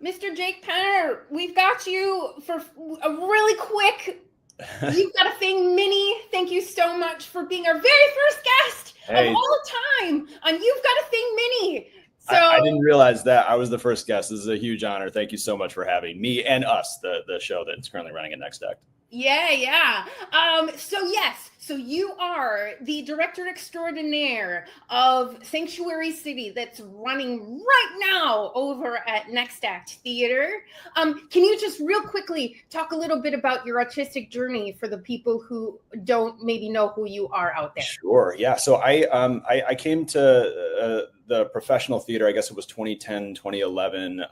Mr. Jake Penner, we've got you for a really quick You've Got a Thing mini. Thank you so much for being our very first guest of all time on You've Got a Thing mini. So I didn't realize that I was the first guest. This is a huge honor. Thank you so much for having me and us, the show that's currently running at Next Act. Yeah. So you are the director extraordinaire of Sanctuary City that's running right now over at Next Act Theater. Can you just real quickly talk a little bit about your artistic journey for the people who don't maybe know who you are out there? Sure. Yeah. So I came to the professional theater, I guess it was 2010, 2011.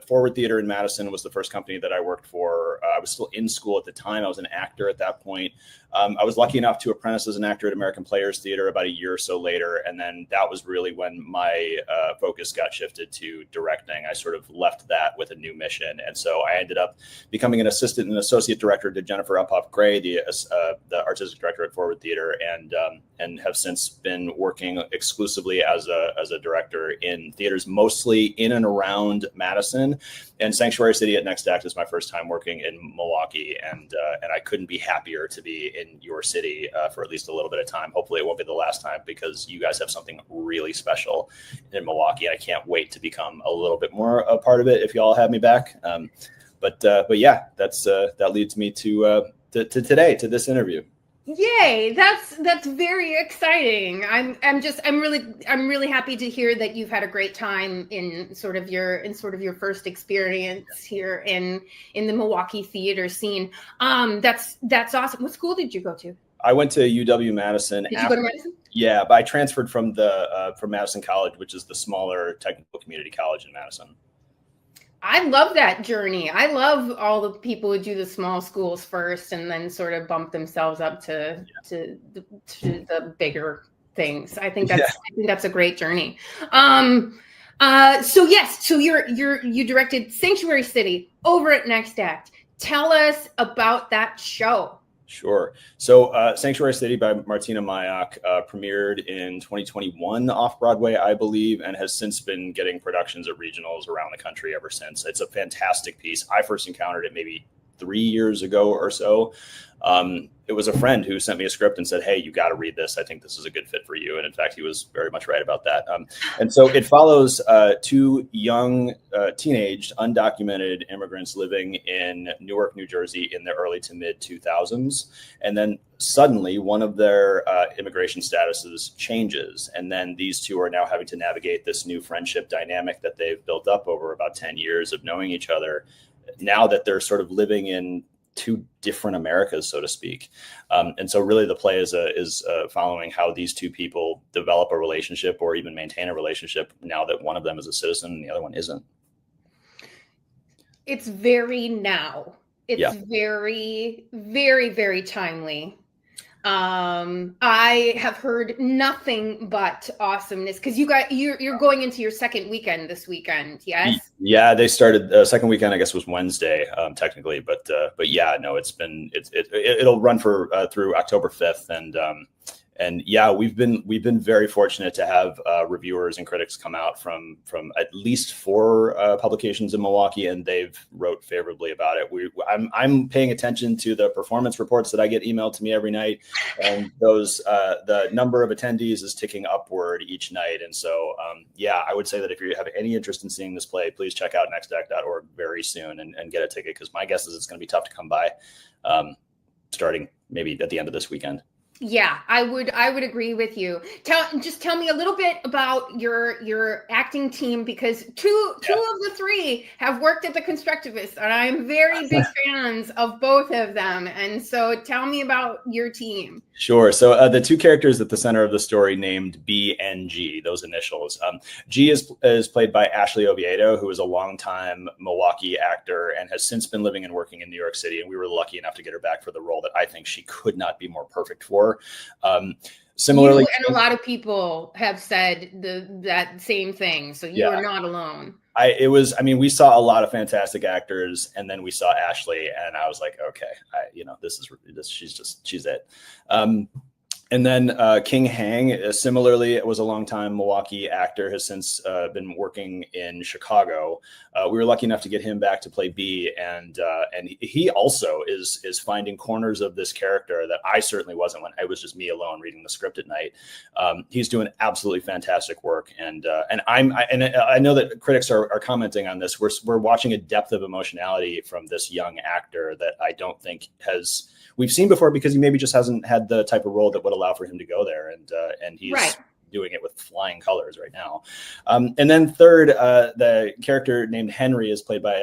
Forward Theater in Madison was the first company that I worked for. I was still in school at the time. I was an actor at that point. I was lucky enough to apprentice as an actor at American Players Theater about a year or so later. And then that was really when my focus got shifted to directing. I sort of left that with a new mission. And so I ended up becoming an assistant and associate director to Jennifer Uphoff-Gray, the artistic director at Forward Theater, and have since been working exclusively as a director in theaters, mostly in and around Madison. And Sanctuary City at Next Act is my first time working in Milwaukee, and I couldn't be happier to be in your city for at least a little bit of time. Hopefully it won't be the last time, because you guys have something really special in Milwaukee. I can't wait to become a little bit more a part of it if y'all have me back. But yeah, that leads me to today, to this interview. Yay, that's very exciting. I'm really happy to hear that you've had a great time in sort of your first experience here in the Milwaukee theater scene. That's awesome. What school did you go to? I went to UW-Madison. Did you go to Madison? Yeah, but I transferred from Madison College, which is the smaller technical community college in Madison. I love that journey. I love all the people who do the small schools first and then sort of bump themselves up to the bigger things. I think that's a great journey. So you directed Sanctuary City over at Next Act. Tell us about that show. Sure. So Sanctuary City by Martina Mayak premiered in 2021 off Broadway, I believe, and has since been getting productions at regionals around the country ever since. It's a fantastic piece. I first encountered it maybe 3 years ago or so. It was a friend who sent me a script and said, "Hey, you got to read this. I think this is a good fit for you." And in fact, he was very much right about that. And so it follows two young, teenaged, undocumented immigrants living in Newark, New Jersey in the early to mid 2000s. And then suddenly one of their immigration statuses changes. And then these two are now having to navigate this new friendship dynamic that they've built up over about 10 years of knowing each other, now that they're sort of living in two different Americas, so to speak. And so really the play is following how these two people develop a relationship or even maintain a relationship now that one of them is a citizen and the other one isn't. It's very now. It's very, very, very timely. I have heard nothing but awesomeness, because you're going into your second weekend this weekend. Yes. Yeah, they started second weekend, I guess was Wednesday, technically, but yeah, no, it'll run for through October 5th, and yeah, we've been very fortunate to have reviewers and critics come out from at least 4 publications in Milwaukee, and they've wrote favorably about it. I'm paying attention to the performance reports that I get emailed to me every night, and those the number of attendees is ticking upward each night. And so yeah, I would say that if you have any interest in seeing this play, please check out nextact.org very soon and get a ticket, because my guess is it's going to be tough to come by starting maybe at the end of this weekend. Yeah, I would agree with you. Tell me a little bit about your acting team, because two of the 3 have worked at the Constructivist, and I'm very big fans of both of them. And so tell me about your team. Sure. So the 2 characters at the center of the story, named B and G, those initials. G is played by Ashley Oviedo, who is a longtime Milwaukee actor and has since been living and working in New York City. And we were lucky enough to get her back for the role that I think she could not be more perfect for. Similarly, and a lot of people have said that same thing. So you are not alone. We saw a lot of fantastic actors, and then we saw Ashley, and I was like, okay, she's it. And then King Hang, similarly, was a longtime Milwaukee actor, has since been working in Chicago. We were lucky enough to get him back to play B, and he also is finding corners of this character that I certainly wasn't when it was just me alone reading the script at night. He's doing absolutely fantastic work, and I know that critics are commenting on this. We're watching a depth of emotionality from this young actor that I don't think we've seen before, because he maybe just hasn't had the type of role that would allow for him to go there. And he's doing it with flying colors right now. And then third, the character named Henry is played by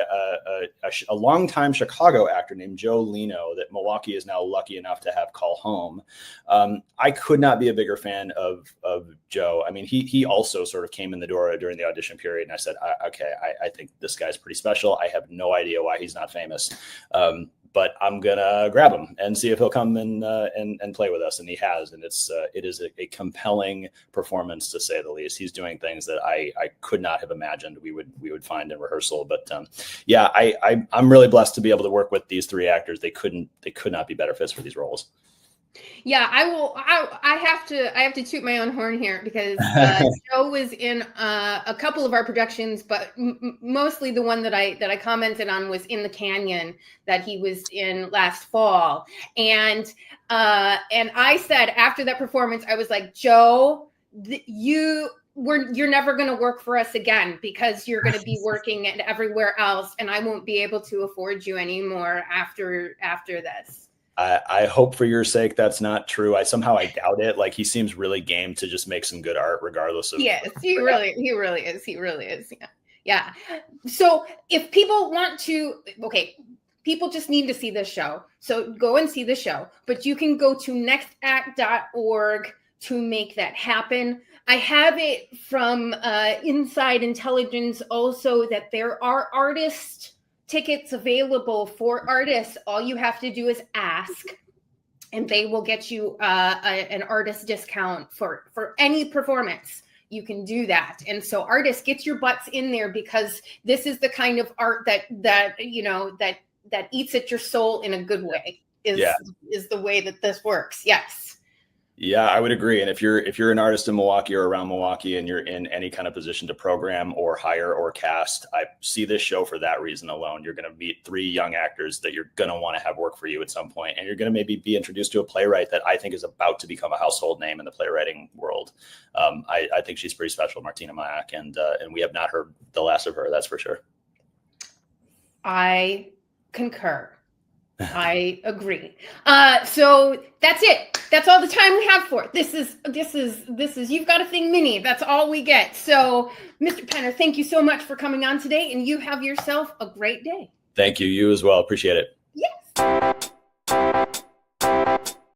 a longtime Chicago actor named Joe Leno that Milwaukee is now lucky enough to have call home. I could not be a bigger fan of Joe. I mean, he also sort of came in the door during the audition period, and I said, okay, I think this guy's pretty special. I have no idea why he's not famous. But I'm gonna grab him and see if he'll come and play with us, and he has, and it is a compelling performance, to say the least. He's doing things that I could not have imagined we would find in rehearsal. But yeah, I'm really blessed to be able to work with these three actors. They could not be better fits for these roles. Yeah, I have to toot my own horn here, because Joe was in a couple of our productions, but mostly the one that I commented on was In the Canyon, that he was in last fall. And I said after that performance, I was like, Joe, you're never going to work for us again, because you're going to be working at everywhere else, and I won't be able to afford you anymore after this. I hope for your sake that's not true. I doubt it. Like, he seems really game to just make some good art regardless of. Yes, he really is. He really is. Yeah. So if people want to, people just need to see this show. So go and see the show, but you can go to nextact.org to make that happen. I have it from inside intelligence also that there are artist tickets available for artists. All you have to do is ask, and they will get you an artist discount for any performance. You can do that. And so artists, get your butts in there, because this is the kind of art that eats at your soul in a good way, is the way that this works. Yes. Yeah, I would agree. And if you're an artist in Milwaukee or around Milwaukee, and you're in any kind of position to program or hire or cast, I see this show for that reason alone. You're going to meet three young actors that you're going to want to have work for you at some point, and you're going to maybe be introduced to a playwright that I think is about to become a household name in the playwriting world. I think she's pretty special, Martina Mayak, and we have not heard the last of her. That's for sure. I concur. I agree. So that's it. That's all the time we have for it. This is You've Got a Thing mini. That's all we get. So, Mr. Penner, thank you so much for coming on today, and you have yourself a great day. Thank you. You as well. Appreciate it.